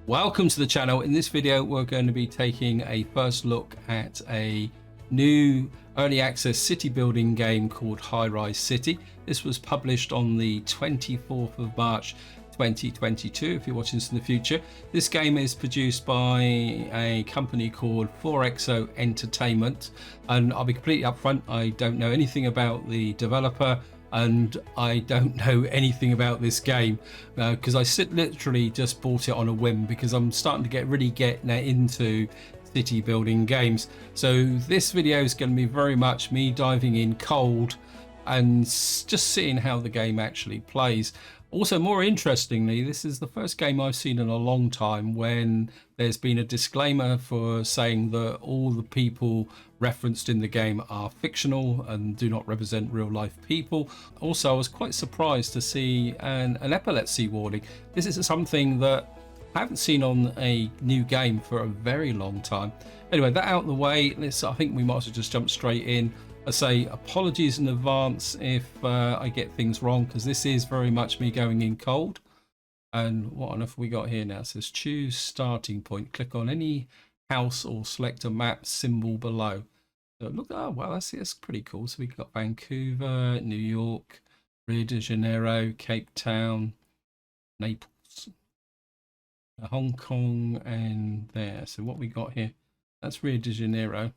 Welcome to the channel. In this video we're going to be taking a first look at a new early access city building game called Highrise City. This was published on the 24th of March 2022 if you're watching this in the future. This game is produced by a company called 4XO Entertainment, and I'll be completely upfront, I don't know anything about the developer and I don't know anything about this game because I literally just bought it on a whim because I'm starting to really get into city building games. So this video is going to be very much me diving in cold and just seeing how the game actually plays. Also, more interestingly, this is the first game I've seen in a long time when there's been a disclaimer for saying that all the people referenced in the game are fictional and do not represent real life people. Also, I was quite surprised to see an epilepsy warning. This is something that I haven't seen on a new game for a very long time. Anyway, that out of the way, I think we might as well just jump straight in. I say apologies in advance if I get things wrong, because this is very much me going in cold. And what on earth have we got here now? It says choose starting point. Click on any house or select a map symbol below. So look, oh well, that's pretty cool. So we've got Vancouver, New York, Rio de Janeiro, Cape Town, Naples, Hong Kong, and there. So what we got here? That's Rio de Janeiro.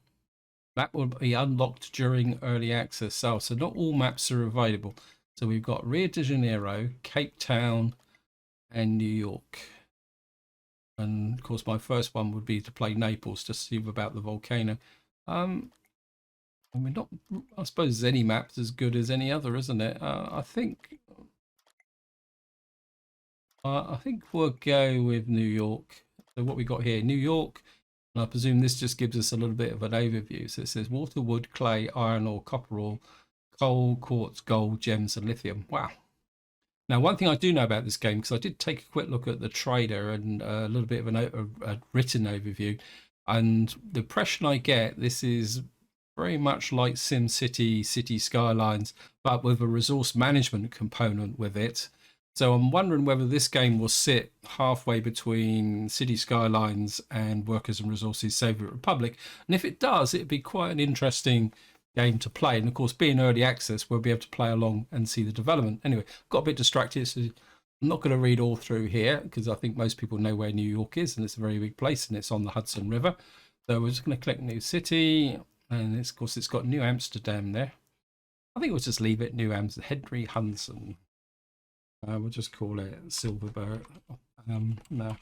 That will be unlocked during early access sale, so not all maps are available. So we've got Rio de Janeiro, Cape Town, and New York. And of course, my first one would be to play Naples, just to see about the volcano. I mean, I suppose any map's as good as any other, isn't it? I think we'll go with New York. So what we got here, New York. I presume this just gives us a little bit of an overview. So it says water, wood, clay, iron ore, copper ore, coal, quartz, gold, gems, and lithium. Wow. Now, one thing I do know about this game, because I did take a quick look at the trailer and a little bit of a written overview, and the impression I get, this is very much like SimCity, City Skylines, but with a resource management component with it. So I'm wondering whether this game will sit halfway between City Skylines and Workers and Resources Soviet Republic. And if it does, it'd be quite an interesting game to play. And of course, being early access, we'll be able to play along and see the development. Anyway, got a bit distracted, so I'm not going to read all through here because I think most people know where New York is, and it's a very big place, and it's on the Hudson River. So we're just going to click New City, and of course, it's got New Amsterdam there. I think we'll just leave it New Amsterdam, Henry Hudson. We'll just call it Silverberg. No.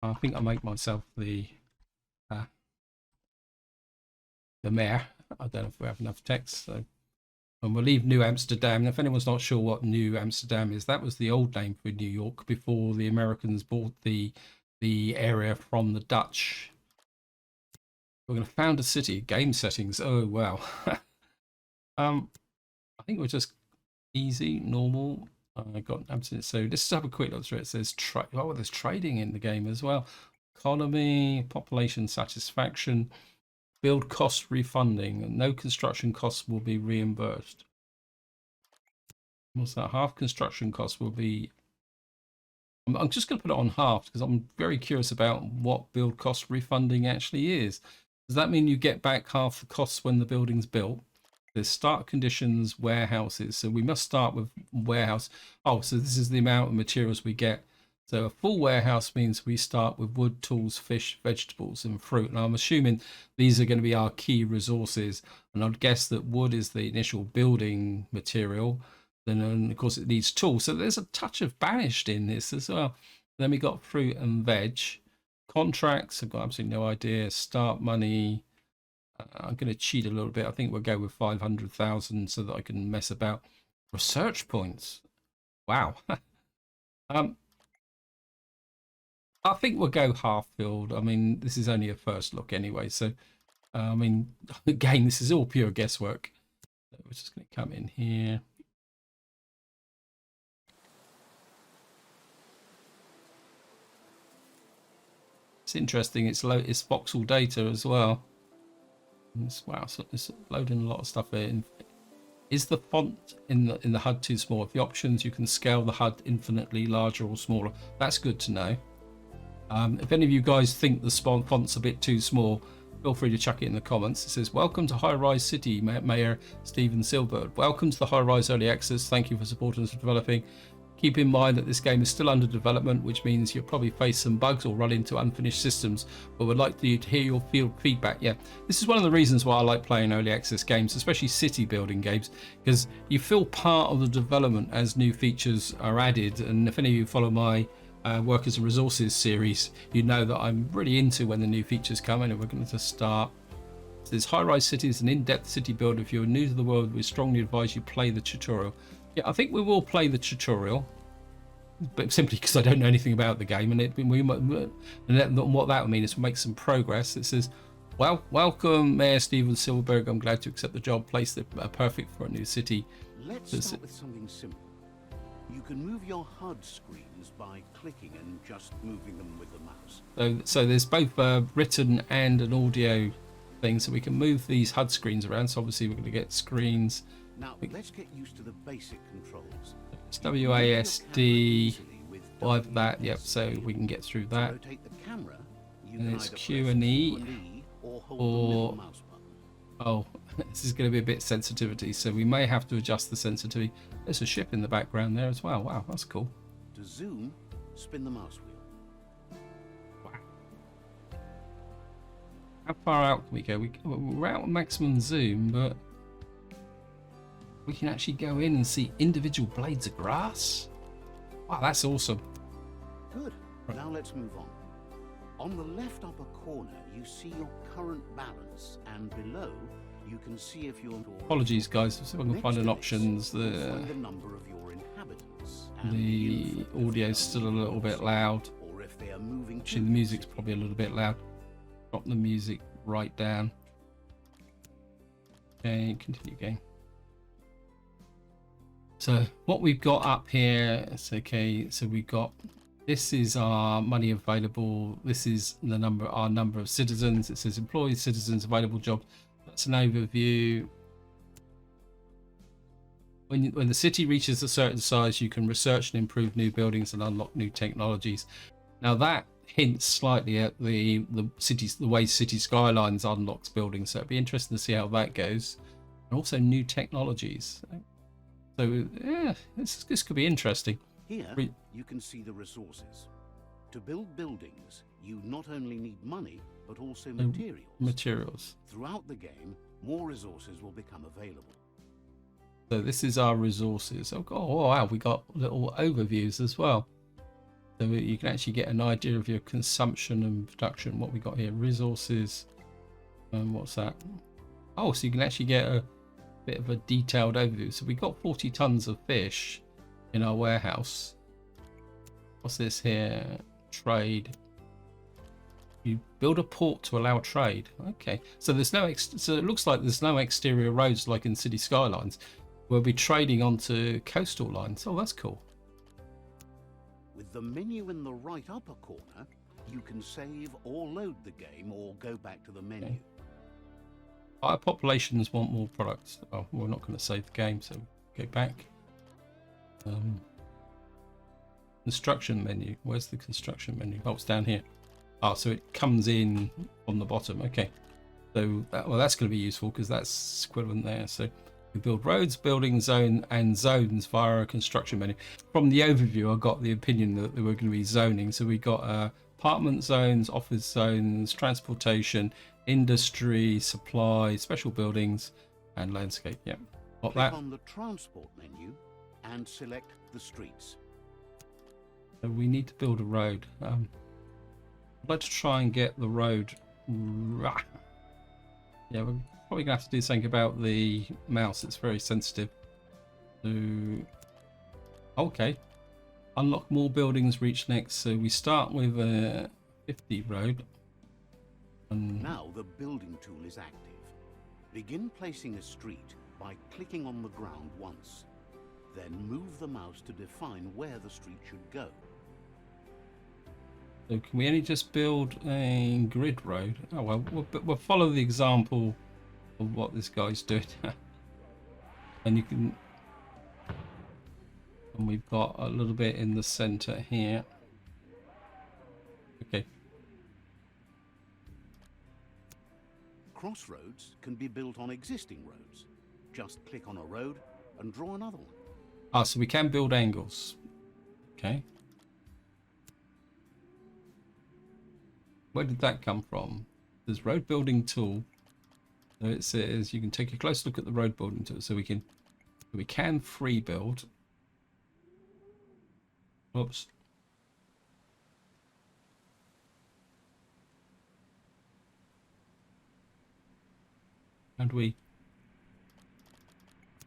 I think I'll make myself the mayor. I don't know if we have enough text. So, and we'll leave New Amsterdam. If anyone's not sure what New Amsterdam is, that was the old name for New York before the Americans bought the area from the Dutch. We're going to found a city. Game settings. Oh, wow. I think we're just easy, normal. I got absolutely. So let's have a quick look through it. It says there's trading in the game as well. Economy, population satisfaction, build cost refunding, and no construction costs will be reimbursed. What's that? Half construction costs will be. I'm just going to put it on half because I'm very curious about what build cost refunding actually is. Does that mean you get back half the costs when the building's built? There's start conditions, warehouses. So we must start with warehouse. Oh, so this is the amount of materials we get. So a full warehouse means we start with wood, tools, fish, vegetables, and fruit. And I'm assuming these are going to be our key resources. And I'd guess that wood is the initial building material. Then, of course, it needs tools. So there's a touch of banished in this as well. Then we got fruit and veg. Contracts, I've got absolutely no idea. Start money. I'm going to cheat a little bit. I think we'll go with 500,000 so that I can mess about. Research points. Wow. I think we'll go half filled. I mean, this is only a first look anyway. So, I mean, again, this is all pure guesswork. So we're just going to come in here. It's interesting. It's voxel data as well. Wow, so it's loading a lot of stuff in. Is the font in the HUD too small? If the options, you can scale the HUD infinitely larger or smaller. That's good to know. If any of you guys think the font's a bit too small, feel free to chuck it in the comments. It says, welcome to Highrise City, Mayor Stephen Silbert. Welcome to the Highrise Early Access. Thank you for supporting us for developing. Keep in mind that this game is still under development, which means you'll probably face some bugs or run into unfinished systems, but we'd like you to hear your field feedback. Yeah, this is one of the reasons why I like playing early access games, especially city building games, because you feel part of the development as new features are added. And if any of you follow my Workers and Resources series, you know that I'm really into when the new features come in. And we're going to start. This Highrise City is an in-depth city builder. If you're new to the world, we strongly advise you play the tutorial. Yeah, I think we will play the tutorial, but simply because I don't know anything about the game, and what that would mean is we'll make some progress. It says, well, welcome, Mayor Stephen Silberberg. I'm glad to accept the job. Place that are perfect for a new city. Let's start with something simple. You can move your HUD screens by clicking and just moving them with the mouse. So there's both written and an audio thing, so we can move these HUD screens around. So obviously we're going to get screens. Now let's get used to the basic controls. It's WASD, like that. Yep. So we can get through that. Rotate the camera. And it's Q and E, or oh, this is going to be a bit sensitivity, so we may have to adjust the sensitivity. There's a ship in the background there as well. Wow, that's cool. To zoom, spin the mouse wheel. Wow. How far out can we go? We're out maximum zoom, but we can actually go in and see individual blades of grass. Wow, that's awesome. Good. Now let's move on. On the left upper corner, you see your current balance, and below, you can see if you're... Apologies, guys. So I can find an options. The number of your inhabitants. The audio's still a little bit loud. Or if they are moving. Actually, the music's probably a little bit loud. Drop the music right down. Okay, continue game. So what we've got up here, it's okay. So we've got, this is our money available. This is the our number of citizens. It says employees, citizens, available jobs. That's an overview. When the city reaches a certain size, you can research and improve new buildings and unlock new technologies. Now that hints slightly at the way city skylines unlocks buildings. So it'd be interesting to see how that goes. And also new technologies. So yeah, this could be interesting. Here you can see the resources. To build buildings, you not only need money, but also materials. Throughout the game, more resources will become available. So this is our resources. Oh wow, we got little overviews as well. So you can actually get an idea of your consumption and production. What we got here, resources. What's that? Oh, so you can actually get a bit of a detailed overview. So we got 40 tons of fish in our warehouse. What's this here? Trade. You build a port to allow trade. Okay, so there's no so it looks like there's no exterior roads like in city skylines. We'll be trading onto coastal lines. Oh, that's cool. With the menu in the right upper corner, you can save or load the game or go back to the menu. Okay. Our populations want more products. Oh, we're not going to save the game, so go back. Construction menu. Where's the construction menu? Oh, it's down here. Oh, so it comes in on the bottom. Okay. So that's going to be useful because that's equivalent there. So we build roads, building zone, and zones via a construction menu. From the overview, I got the opinion that there were going to be zoning. So we got apartment zones, office zones, transportation, industry, supply, special buildings, and landscape. Yeah, got that. Click on the transport menu and select the streets. So we need to build a road. I'd like to try and get the road. Yeah, we're probably gonna have to do something about the mouse. It's very sensitive. So, okay. Unlock more buildings. Reach next. So we start with a 50 road. Now the building tool is active. Begin placing a street by clicking on the ground once. Then move the mouse to define where the street should go. So can we only just build a grid road? Oh well, we'll follow the example of what this guy's doing. and you can, and we've got a little bit in the center here. Okay. Crossroads can be built on existing roads. Just click on a road and draw another one. Ah, so we can build angles. Okay. Where did that come from? There's road building tool. So it says you can take a close look at the road building tool. So we can free build. Oops. And we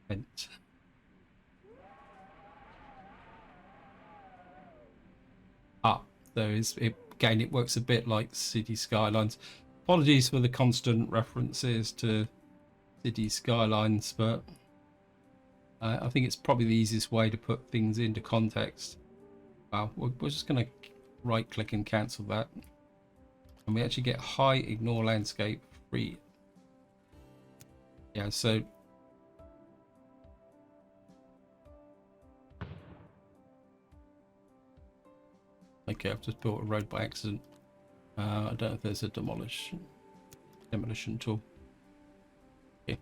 went. Ah, there is it. Again, it works a bit like City Skylines. Apologies for the constant references to City Skylines, but I think it's probably the easiest way to put things into context. Wow, we're just going to right click and cancel that. And we actually get high ignore landscape free. Yeah, so okay, I've just built a road by accident. I don't know if there's a demolition tool. Okay.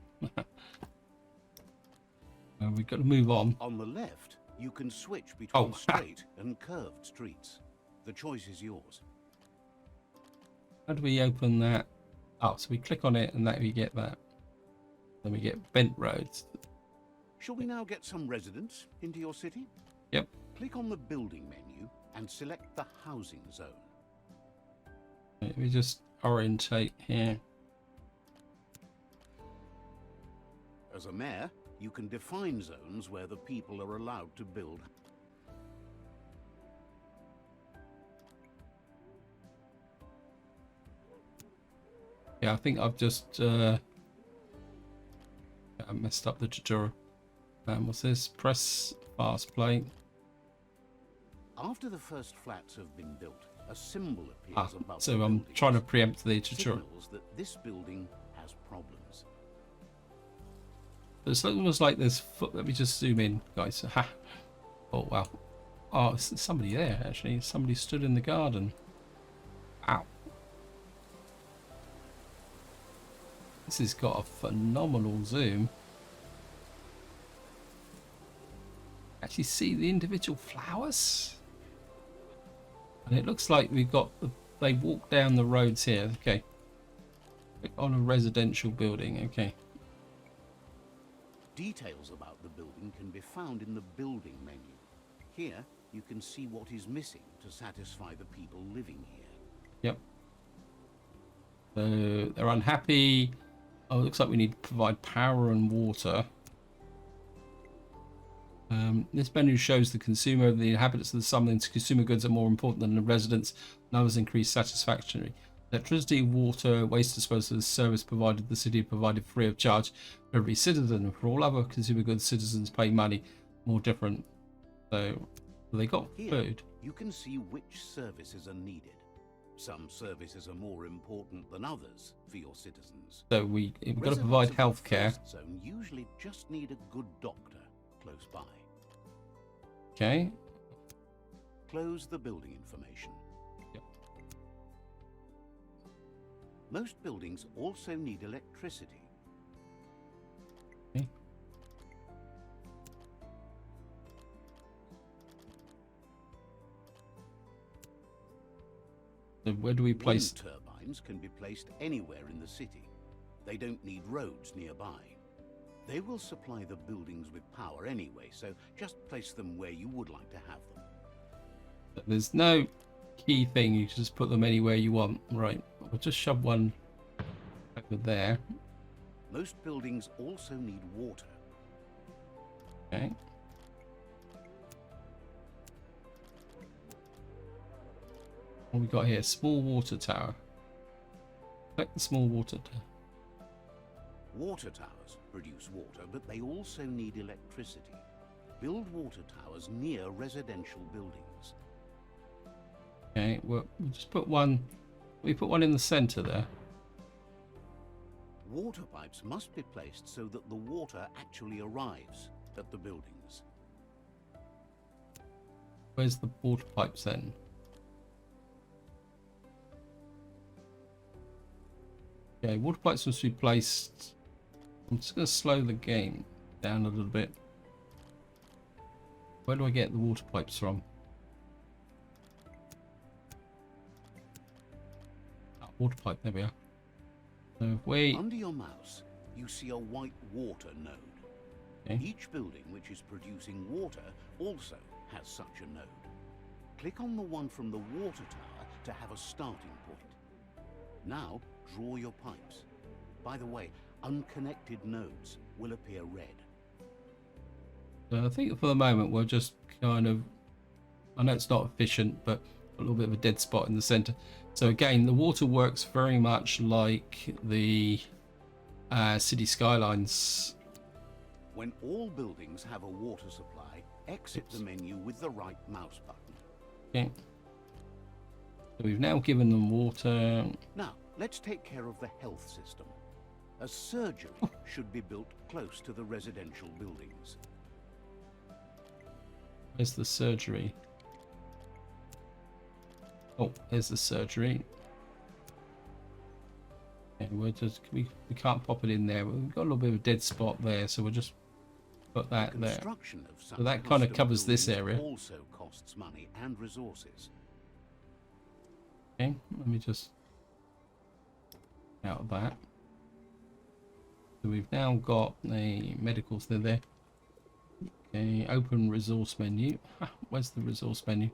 We've got to move on. On the left, you can switch between straight and curved streets. The choice is yours. How do we open that? Oh, so we click on it and that we get that. Then we get bent roads. Shall we now get some residents into your city? Yep. Click on the building menu and select the housing zone. Let me just orientate here. As a mayor, you can define zones where the people are allowed to build. Yeah, I think I've just I messed up the tutorial. What's this? Press fast play. After the first flats have been built, a symbol appears above so the I'm buildings. trying to preempt the tutorial. Signals that this building has problems. It's almost like there's let me just zoom in, guys. Ha. Oh wow. Oh, there's somebody there actually. Somebody stood in the garden. Ow. This has got a phenomenal zoom. Actually see the individual flowers. And it looks like we've got they walk down the roads here. Okay. Click on a residential building. Okay. Details about the building can be found in the building menu. Here, you can see what is missing to satisfy the people living here. Yep. So they're unhappy. Oh, it looks like we need to provide power and water. This menu shows the consumer, the inhabitants of the Summon's consumer goods are more important than the residents, and others increase satisfaction. Electricity, water, waste disposal service provided the city provided free of charge for every citizen. For all other consumer goods, citizens pay money. More different. So they got Here, food. you can see which services are needed. Some services are more important than others for your citizens. So we've got to Residents provide of the healthcare. first zone usually just need a good doctor close by. Okay. Close the building information. Yep. Most buildings also need electricity. Okay. So where do we place? Wind turbines can be placed anywhere in the city. They don't need roads nearby. They will supply the buildings with power anyway, so just place them where you would like to have them. There's no key thing. You just put them anywhere you want. Right. We'll just shove one over there. Most buildings also need water. Okay. What we got here? Small water tower. Select the small water tower. Water towers produce water, but they also need electricity. Build water towers near residential buildings. Okay, we'll just put one. We put one in the center there. Water pipes must be placed so that the water actually arrives at the buildings. Where's the water pipes then? Okay, water pipes must be placed. I'm just going to slow the game down a little bit. Where do I get the water pipes from? Oh, water pipe, there we are. So if we... Under your mouse, you see a white water node. Okay. Each building which is producing water also has such a node. Click on the one from the water tower to have a starting point. Now, draw your pipes. By the way, unconnected nodes will appear red. So I think for the moment we're just kind of... I know it's not efficient, but a little bit of a dead spot in the center. So again, the water works very much like the city skylines. When all buildings have a water supply, exit the menu with the right mouse button. Okay. So we've now given them water. Now, let's take care of the health system. A surgery should be built close to the residential buildings. Where's the surgery? Oh, there's the surgery. Okay, we're just we can't pop it in there. We've got a little bit of a dead spot there, so we'll just put that there. So that kind of covers this area. Also costs money and resources. Okay, let me just out of that. So we've now got a medical thing there. Okay, open resource menu. Where's the resource menu?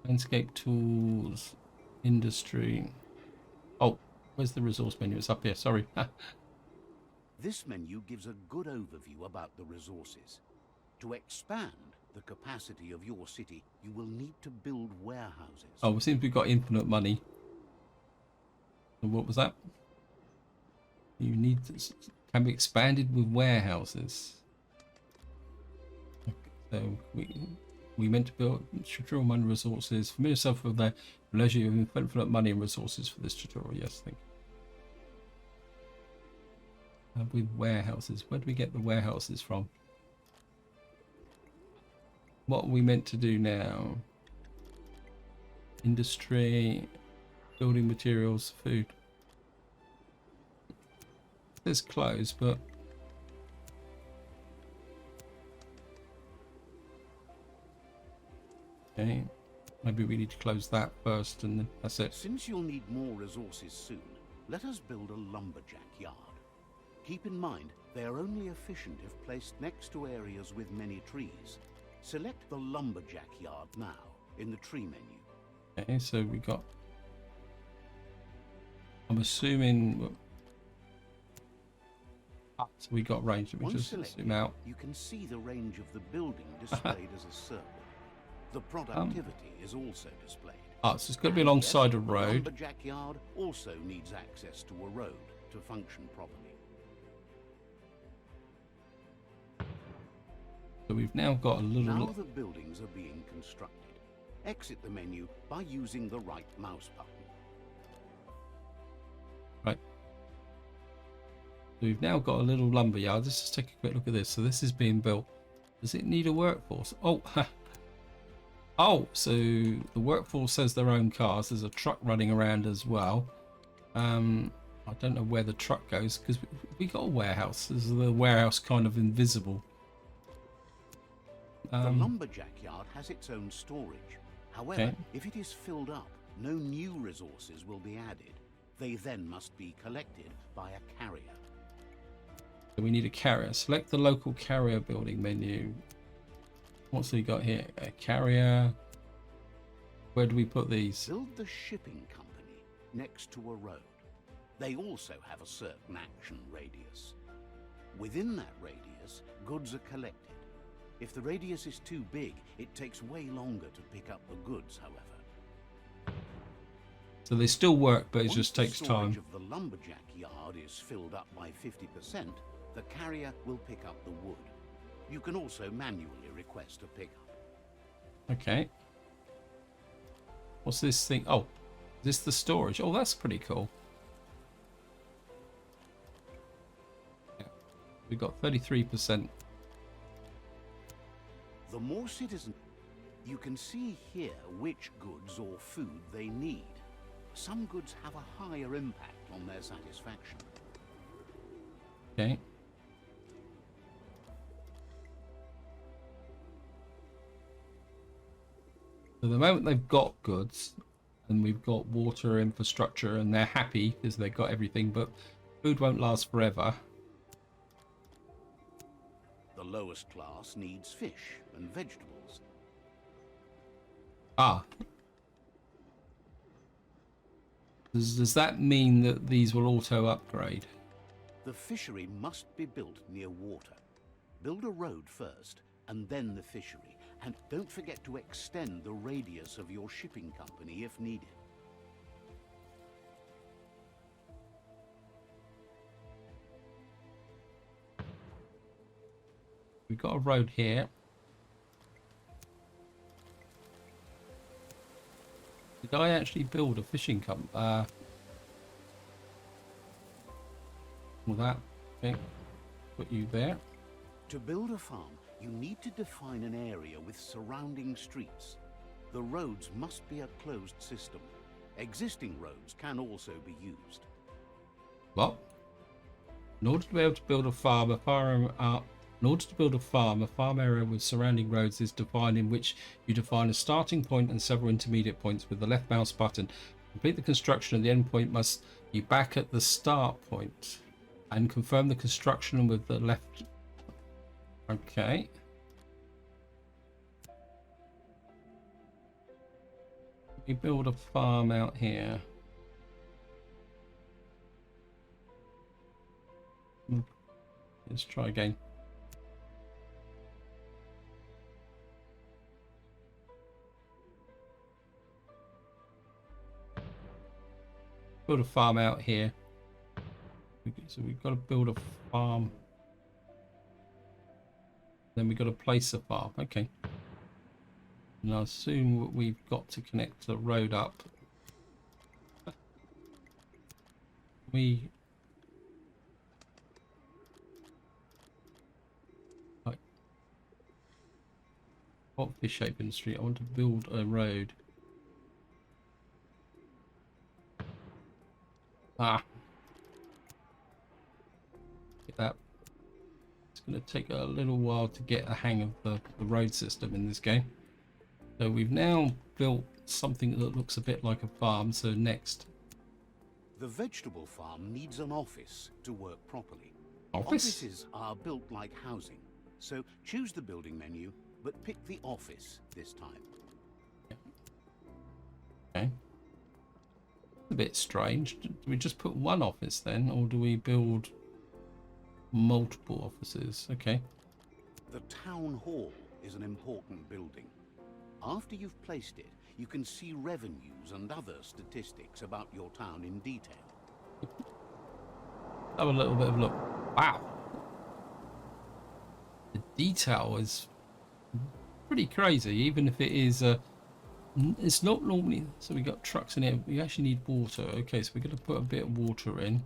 Landscape tools, industry. Oh, where's the resource menu? It's up here, sorry. This menu gives a good overview about the resources. To expand the capacity of your city, you will need to build warehouses. Oh, it seems we've got infinite money. So what was that? You need to, can be expanded with warehouses. Okay, so we meant to build tutorial money resources. Familiar yourself with the leisure of infinite money and resources for this tutorial. Yes, thank you. With warehouses, where do we get the warehouses from? What are we meant to do now? Industry, building materials, food. It's closed, but okay, maybe we need to close that first, and then that's it. Since you'll need more resources soon, let us build a lumberjack yard. Keep in mind, they are only efficient if placed next to areas with many trees. Select the lumberjack yard now in the tree menu. Okay, so we got. I'm assuming. So we got range. Let me Once just selected, zoom out. you can see the range of the building displayed as a circle. The productivity is also displayed. So it's going to be alongside a The road. lumberjack yard also needs access to a road to function properly. So we've now got a little. Now the buildings are being constructed. Exit the menu by using the right mouse button. Right. So we've now got a little lumber yard. Let's just take a quick look at this. So this is being built. Does it need a workforce? Oh, oh, so the workforce has their own cars. There's a truck running around as well. I don't know where the truck goes because we got a warehouse. Is the warehouse kind of invisible? The lumberjack yard has its own storage. However, Okay. if it is filled up, no new resources will be added. They then must be collected by a carrier. So we need a carrier. Select the local carrier building menu. What's we got here? A carrier. Where do we put these? Build the shipping company next to a road. They also have a certain action radius. Within that radius, goods are collected. If the radius is too big, it takes way longer to pick up the goods, however. So they still work, but it Once just takes the storage time. of the lumberjack yard is filled up by 50%, the carrier will pick up the wood. You can also manually request a pickup. Okay. What's this thing? Oh, is this the storage? Oh, that's pretty cool. We've got 33%. The more citizens... You can see here which goods or food they need. Some goods have a higher impact on their satisfaction. Okay. So the moment they've got goods, and we've got water infrastructure, and they're happy because they've got everything, but food won't last forever. The lowest class needs fish and vegetables. Ah. Does that mean that these will auto upgrade? The fishery must be built near water. Build a road first, and then the fishery. And don't forget to extend the radius of your shipping company if needed. We've got a road here. Did I actually build a fishing company? Well, that, okay, put you there. To build a farm, you need to define an area with surrounding streets. The roads must be a closed system. Existing roads can also be used. What? In order to be able to build a farm, a farm area with surrounding roads is defined, in which you define a starting point and several intermediate points with the left mouse button. Complete the construction, and the end point must be back at the start point. And confirm the construction with the left. Okay. We build a farm out here. Let's try again. Build a farm out here. So we've got to build a farm. Then we've got to place a farm. Okay. And I assume we've got to connect the road up. What fish shape in the street? I want to build a road. Ah. Get that. It's going to take a little while to get a hang of the road system in this game. So we've now built something that looks a bit like a farm. So next. The vegetable farm needs an office to work properly. Office? Offices are built like housing. So choose the building menu, but pick the office this time. Okay. A bit strange. Do we just put one office then, or do we build multiple offices? Okay. The town hall is an important building. After you've placed it, you can see revenues and other statistics about your town in detail. Have a little bit of a look. Wow. The detail is pretty crazy, even if it is it's not normally. So we got trucks in here. We actually need water. Okay, so we're going to put a bit of water in.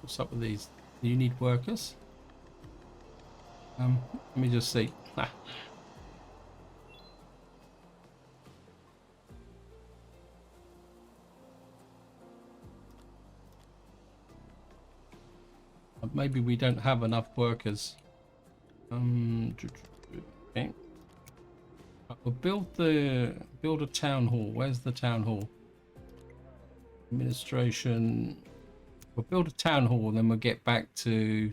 What's up with these? Do you need workers? Let me just see. Maybe we don't have enough workers. Okay. We'll build a town hall. Where's the town hall? Administration. We'll build a town hall, and then we'll get back to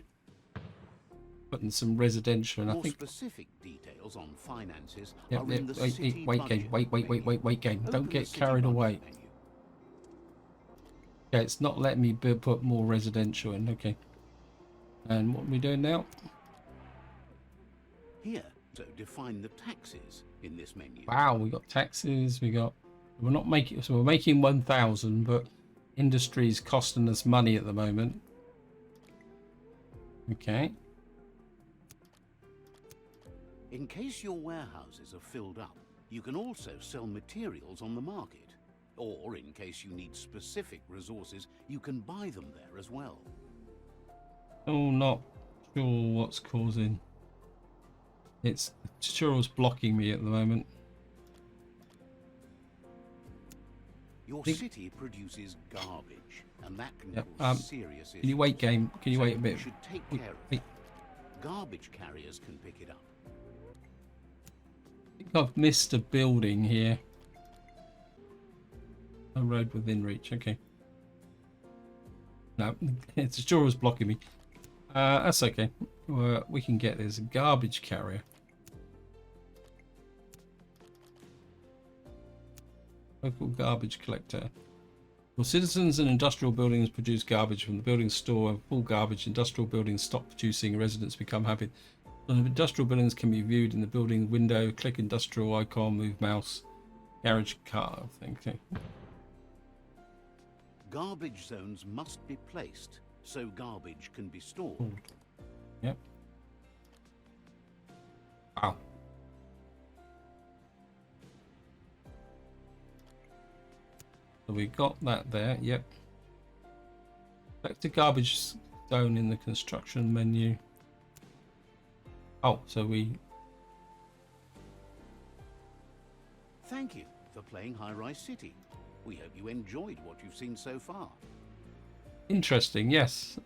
putting some residential. And I think specific details on finances yeah, are in the wait, city wait, budget game, wait, game. Open Don't the get city carried budget away. menu. Okay, it's not letting me put more residential in. Okay. And what are we doing now? Here, so define the taxes in this menu. Wow, we got taxes. We're not making. So we're making 1,000, but industry's costing us money at the moment. Okay. In case your warehouses are filled up, you can also sell materials on the market. Or, in case you need specific resources, you can buy them there as well. Oh, not sure what's causing. It's tutorial's blocking me at the moment. Your city produces garbage, and that can Yep. cause serious issues. Can you wait, game? Can you wait a bit? You should take care of that. Garbage carriers can pick it up. I think I've missed a building here. A road within reach. Okay. No, it's tutorial's blocking me. That's okay. We can get this garbage carrier. Local garbage collector. Well, citizens and industrial buildings produce garbage from the building store, and full garbage industrial buildings stop producing. Residents become happy. Industrial buildings can be viewed in the building window. Click industrial icon, move mouse, garage car. I think. Okay. Garbage zones must be placed so garbage can be stored. Yep. Wow. So we got that there. Yep. Select the garbage zone in the construction menu. Oh, so we... Thank you for playing Highrise City. We hope you enjoyed what you've seen so far. Interesting, yes.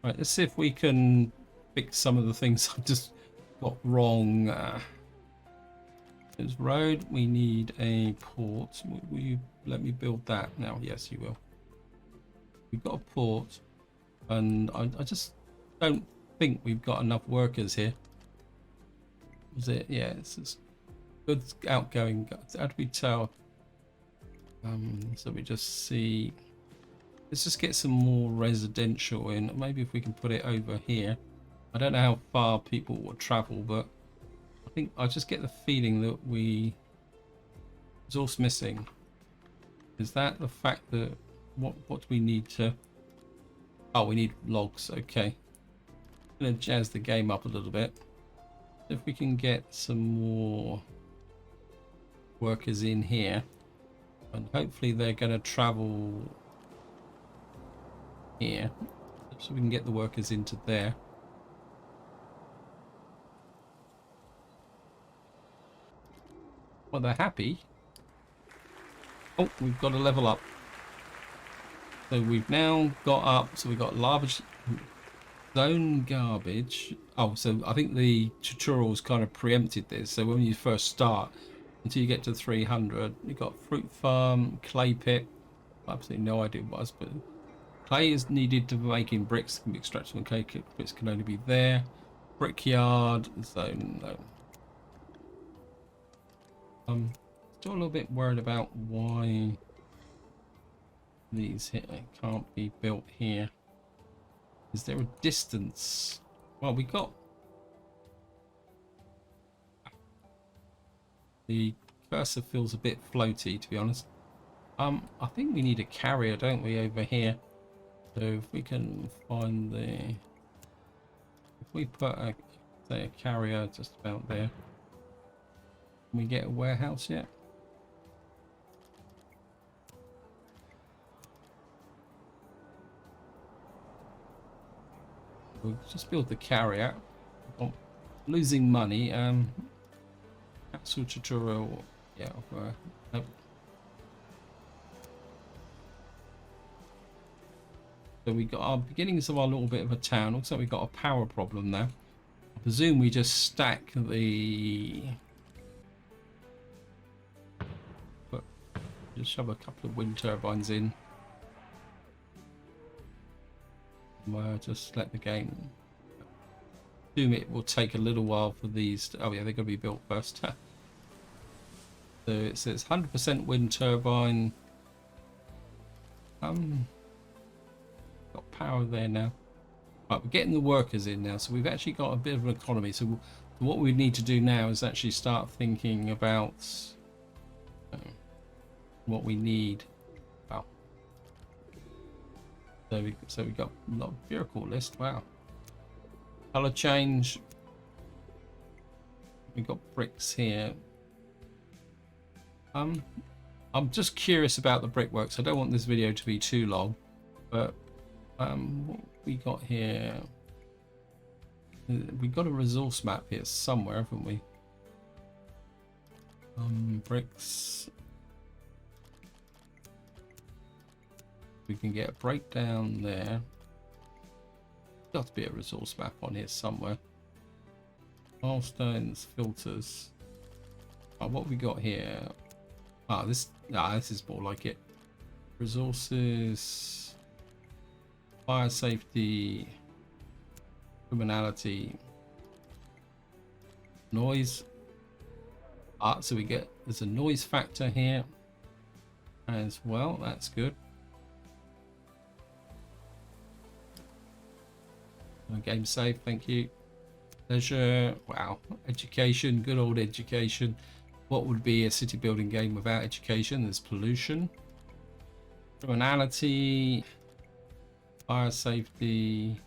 Right, let's see if we can fix some of the things I've just got wrong. There's road, we need a port. Will you let me build that now? Yes, you will. We've got a port, and I just don't think we've got enough workers here. Was it? Yeah, it's just good outgoing. How do we tell? So we just see. Let's just get some more residential in. Maybe if we can put it over here. I don't know how far people will travel, but I think I just get the feeling that resource missing. Is that the fact that what do we need to? Oh, we need logs. Okay, I'm gonna jazz the game up a little bit. If we can get some more workers in here, and hopefully they're going to travel here, so we can get the workers into there. Well, they're happy. Oh, we've got to level up. So we've now got up. So we've got garbage zone garbage. Oh, so I think the tutorial's kind of preempted this. So when you first start, until you get to 300, you've got fruit farm, clay pit. Absolutely no idea what it was, but clay is needed to making bricks. Can be extracted from clay. Bricks can only be there. Brickyard. So no. Still a little bit worried about why these here can't be built here. Is there a distance? Well, we got the cursor feels a bit floaty, to be honest. I think we need a carrier, don't we, over here? So if we can find the, if we put a, say, a carrier just about there. Can we get a warehouse yet? We'll just build the carrier. I'm losing money. Cancel tutorial. Yeah. Nope. So we got our beginnings of our little bit of a town. Looks like we got a power problem now. I presume we just stack the. But just shove a couple of wind turbines in. Well, just let the game. Assume it will take a little while for these. Oh yeah, they're going to be built first. So it says 100% wind turbine. Got power there now. Right, we're getting the workers in now, so we've actually got a bit of an economy. So what we need to do now is actually start thinking about what we need. Wow. So we got a lot of vehicle list. Wow. Color change. We've got bricks here. I'm just curious about the brickworks. I don't want this video to be too long, but what we got here? We got a resource map here somewhere, haven't we? Bricks. We can get a breakdown there. Got to be a resource map on here somewhere. Milestones, filters. Oh, what we got here? This is more like it. Resources, fire safety, criminality, noise. So there's a noise factor here as well. That's good. Game save, thank you. Leisure, wow. Education, good old education. What would be a city building game without education? There's pollution, criminality, fire safety,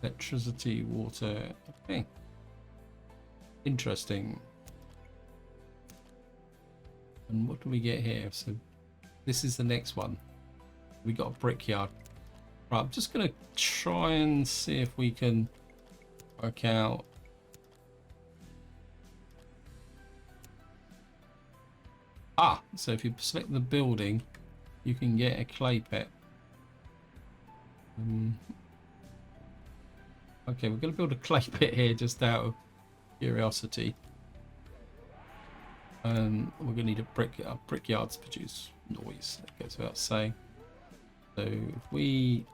electricity, water. Okay, interesting. And what do we get here? So this is the next one. We got a brickyard. Right, I'm just gonna try and see if we can work out. So if you select the building, you can get a clay pit. Okay, we're gonna build a clay pit here just out of curiosity. We're gonna need a brickyard to produce noise. That goes without saying. So if we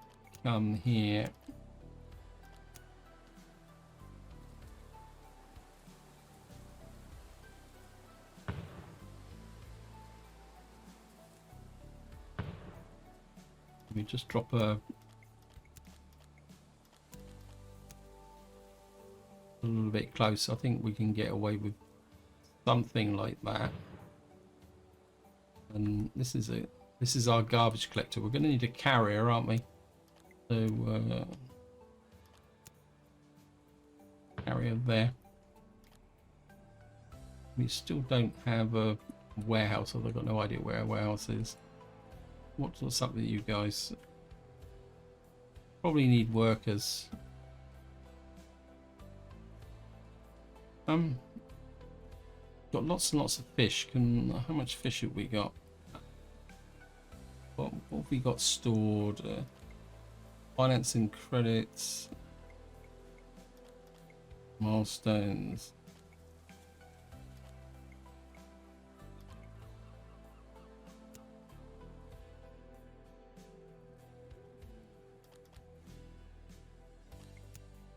come here, we just drop a little bit close. I think we can get away with something like that. And this is our garbage collector. We're going to need a carrier, aren't we? So carrier there. We still don't have a warehouse, although I've got no idea where a warehouse is. What's up with you guys? Probably need workers. Got lots and lots of fish. How much fish have we got? What have we got stored? Financing credits, milestones.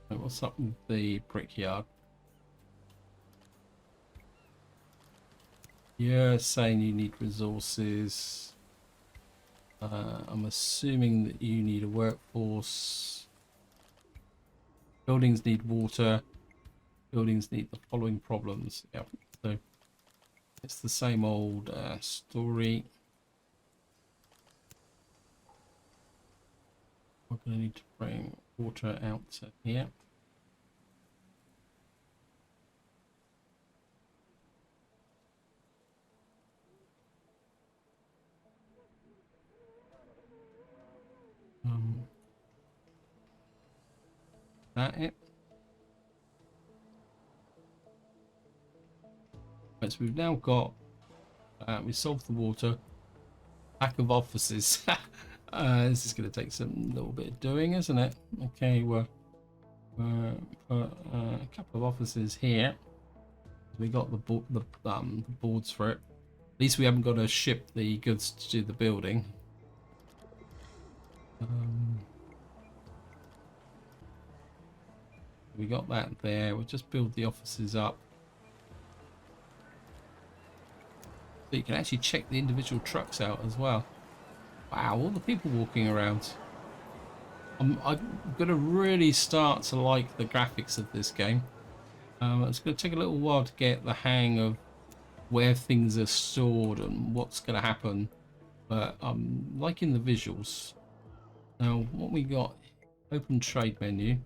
What's up with the brickyard? Yeah, saying you need resources. I'm assuming that you need a workforce. Buildings need water. Buildings need the following problems. Yeah, so it's the same old story. We're going to need to bring water out to here. That it? Right, so we've now got we solved the water. Lack of offices. This is going to take some little bit of doing, isn't it? Okay, we're put a couple of offices here. We got the boards for it. At least we haven't got to ship the goods to do the building. We got that there. We'll just build the offices up. So you can actually check the individual trucks out as well. Wow, all the people walking around. I'm going to really start to like the graphics of this game. It's going to take a little while to get the hang of where things are stored and what's going to happen. But I'm liking the visuals. Now, what we got? Open trade menu.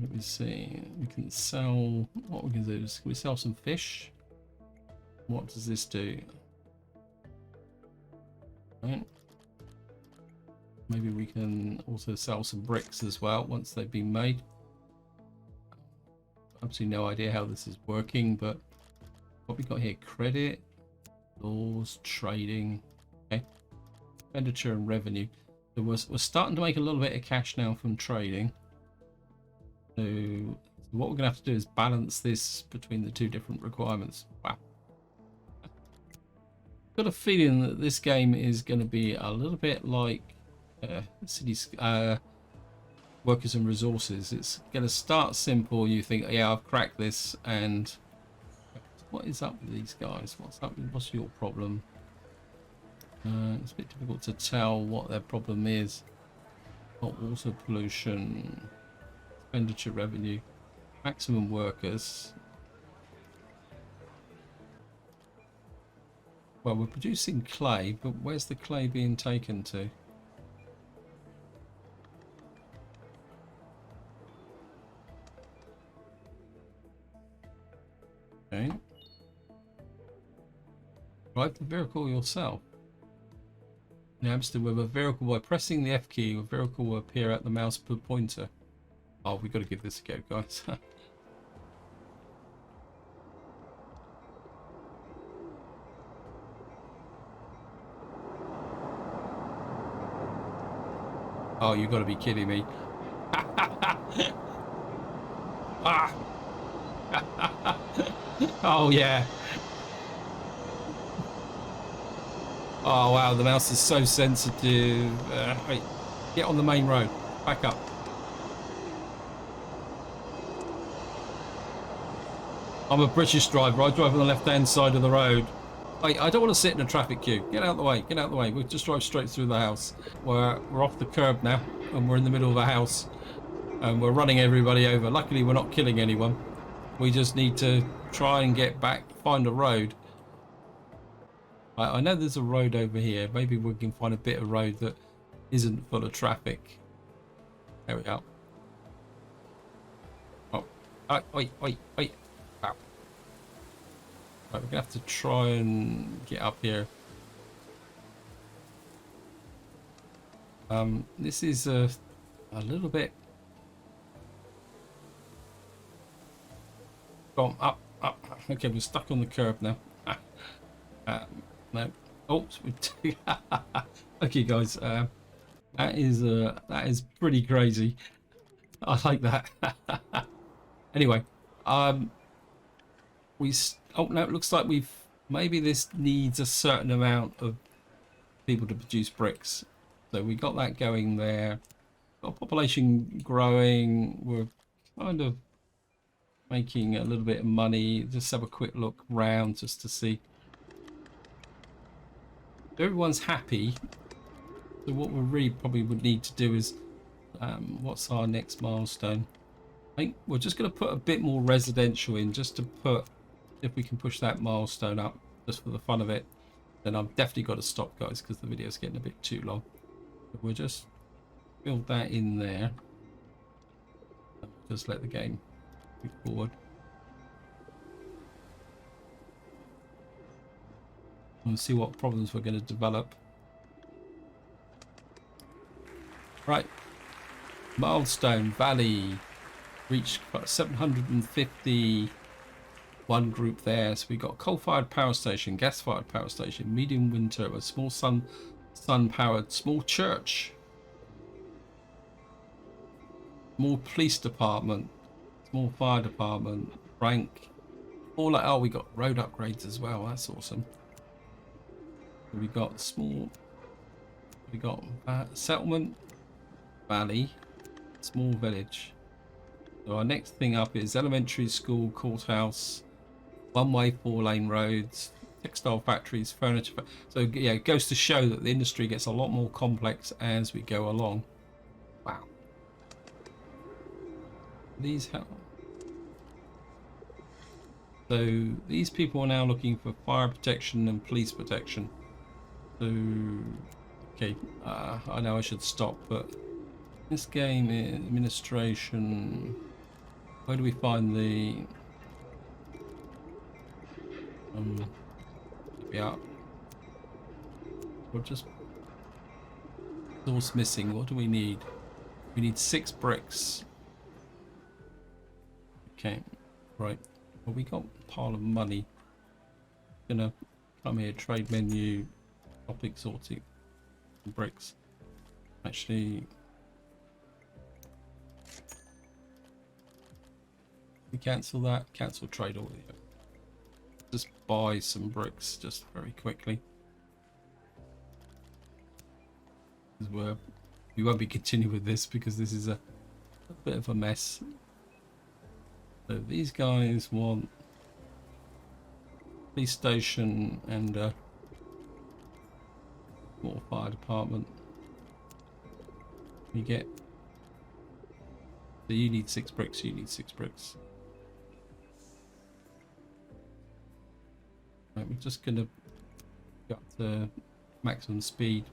Let me see. We can sell. What we can do is, can we sell some fish? What does this do? Right. Maybe we can also sell some bricks as well once they've been made. Absolutely no idea how this is working, but what we got here: credit, laws, trading, okay, expenditure and revenue. So we're starting to make a little bit of cash now from trading. So what we're gonna have to do is balance this between the two different requirements. Wow. Got a feeling that this game is going to be a little bit like cities, workers and resources. It's going to start simple. You think, yeah, I've cracked this, and what is up with these guys? What's up? What's your problem? It's a bit difficult to tell what their problem is. Hot water pollution, expenditure revenue, maximum workers. Well, we're producing clay, but where's the clay being taken to? Okay. Drive the vehicle yourself. Now, with a vehicle by pressing the F key, a vehicle will appear at the mouse pointer. Oh, we've got to give this a go, guys. Oh, you've got to be kidding me. Ah. Oh, yeah. Oh, wow, the mouse is so sensitive. Wait, get on the main road. Back up. I'm a British driver. I drive on the left-hand side of the road. Wait, I don't want to sit in a traffic queue. Get out of the way. Get out of the way. We'll just drive straight through the house. We're off the curb now, and we're in the middle of a house. And we're running everybody over. Luckily, we're not killing anyone. We just need to try and get back, find a road. I know there's a road over here. Maybe we can find a bit of road that isn't full of traffic. There we go. Oh, wait. Wow. Right, we're gonna have to try and get up here. This is a little bit. Go on, up. Okay, we're stuck on the curb now. No. Oh, okay, guys. That is pretty crazy. I like that. Anyway, oh no, it looks like maybe this needs a certain amount of people to produce bricks. So we got that going there. Got population growing. We're kind of making a little bit of money. Just have a quick look round just to see. Everyone's happy. So what we really probably would need to do is, what's our next milestone? I think we're just going to put a bit more residential in, just to put, if we can push that milestone up, just for the fun of it. Then I've definitely got to stop, guys, because the video's getting a bit too long. But we'll just build that in there. Just let the game move forward. And see what problems we're going to develop. Right. Milestone Valley. Reached 750. One group there. So we got coal-fired power station, gas-fired power station, medium wind turbine, small sun-powered, small church, small police department, small fire department, rank. All that. Oh, we got road upgrades as well. That's awesome. We got settlement, valley, small village. So our next thing up is elementary school, courthouse, one-way 4-lane roads, textile factories, furniture. So yeah, it goes to show that the industry gets a lot more complex as we go along. Wow. So these people are now looking for fire protection and police protection. So, okay, I know I should stop, but this game is administration. Where do we find the yeah, we're just source missing. What do we need? We need 6 bricks. Okay, right. Well, we got a pile of money. Gonna come here, trade menu, top exotic bricks. Actually, we cancel that. Cancel trade order. Just buy some bricks just very quickly. We won't be continuing with this because this is a bit of a mess. So these guys want police station and more fire department. You get. So you need 6 bricks. You need 6 bricks. Right, we're just gonna get the maximum speed.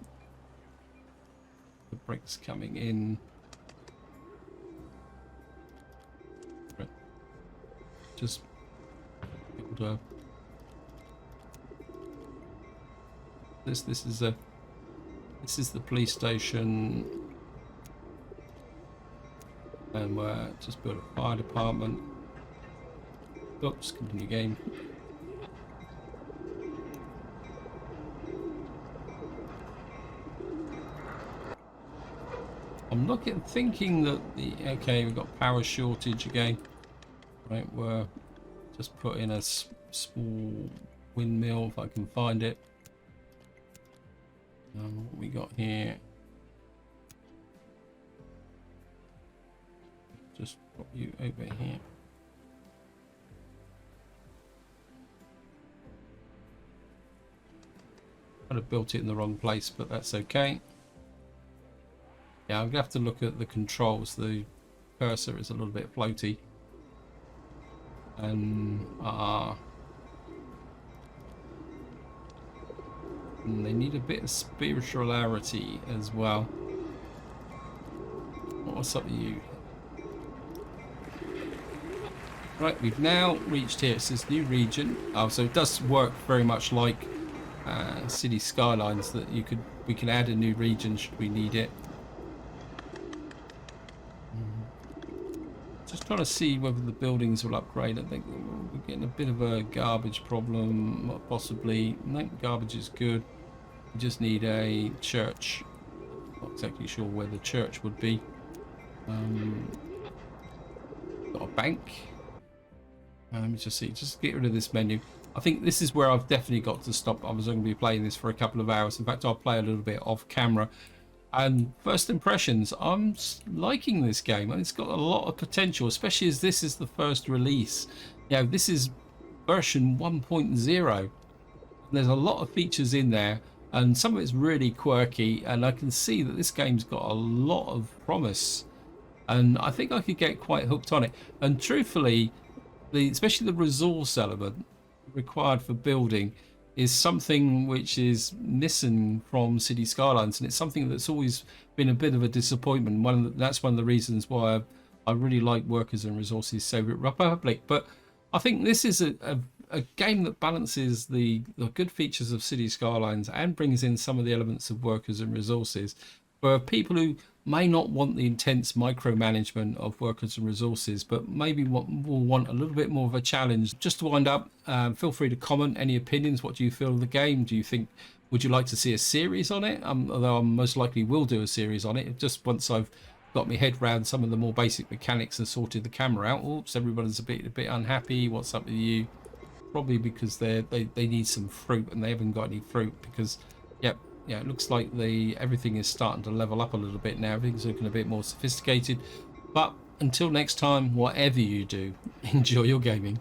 The bricks coming in. Right. Just build a. This is the police station, and we're just build a fire department. Oops, continue game. I'm thinking that okay, we've got power shortage again. Right, we're just put in a small windmill if I can find it. What we got here? Just put you over here. I'd have built it in the wrong place, but that's okay. Yeah, I'm gonna have to look at the controls. The cursor is a little bit floaty, and they need a bit of spirituality as well. What's up with you? Right, we've now reached here. It says new region. Oh, so it does work very much like City Skylines, that we can add a new region should we need it. Just trying to see whether the buildings will upgrade. I think we're getting a bit of a garbage problem, possibly. No, garbage is good. We just need a church. Not exactly sure where the church would be. Got a bank. Let me just see. Just get rid of this menu. I think this is where I've definitely got to stop. I was going to be playing this for a couple of hours. In fact, I'll play a little bit off camera. And first impressions, I'm liking this game, and it's got a lot of potential, especially as this is the first release. You know, this is version 1.0. There's a lot of features in there, and some of it's really quirky, and I can see that this game's got a lot of promise, and I think I could get quite hooked on it. And truthfully, especially the resource element required for building is something which is missing from City Skylines, and it's something that's always been a bit of a disappointment. That's one of the reasons why I really like Workers and Resources Soviet Republic. But I think this is a game that balances the good features of City Skylines and brings in some of the elements of Workers and Resources for people who may not want the intense micromanagement of Workers and Resources, but maybe will want a little bit more of a challenge. Just to wind up, feel free to comment any opinions. What do you feel of the game? Would you like to see a series on it? Although I most likely will do a series on it, just once I've got my head around some of the more basic mechanics and sorted the camera out. Oops, everybody's a bit unhappy. What's up with you? Probably because they need some fruit and they haven't got any fruit, because yep. Yeah, it looks like everything is starting to level up a little bit now. Everything's looking a bit more sophisticated. But until next time, whatever you do, enjoy your gaming.